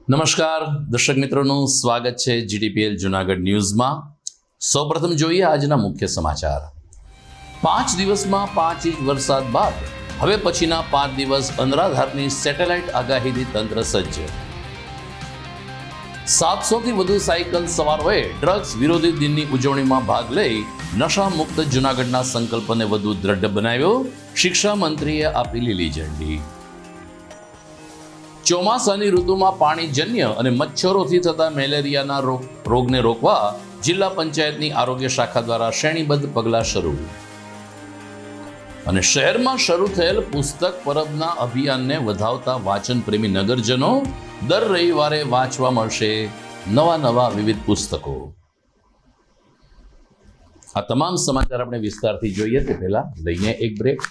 નમસ્કાર દર્શક મિત્રોનું સ્વાગત છે જીટીપીએલ જુનાગઢ ન્યૂઝમાં। સૌપ્રથમ જોઈએ આજના મુખ્ય સમાચાર। 5 દિવસમાં 5 ઇંચ વરસાદ બાદ હવે પછીના 5 દિવસ અનરાધારની સેટેલાઇટ આગાહીથી તંત્ર સજ્જ। 700થી વધુ સાયકલ સવારોએ ડ્રગ્સ વિરોધી દિનની ઉજવણીમાં ભાગ લઈ નશા મુક્ત જુનાગઢના સંકલ્પને વધુ દ્રઢ બનાવ્યો। શિક્ષા મંત્રીએ આપી લીલી ઝંડી। ચોમાસાની ઋતુમાં પાણીજન્ય અને મચ્છરોથી થતા મેલેરિયાના રોગને રોકવા જિલ્લા પંચાયતની આરોગ્ય શાખા દ્વારા શ્રેણીબદ્ધ પગલાં શરૂ। અને શહેરમાં શરૂ થયેલ પુસ્તક પરબના અભિયાનને વધાવતા વાંચન પ્રેમી નગરજનો દર રવિવારે વાંચવા મળશે નવા વિવિધ પુસ્તકો। આ તમામ સમાચાર આપણે વિસ્તારથી જોઈએ તે પહેલા લઈએ એક બ્રેક।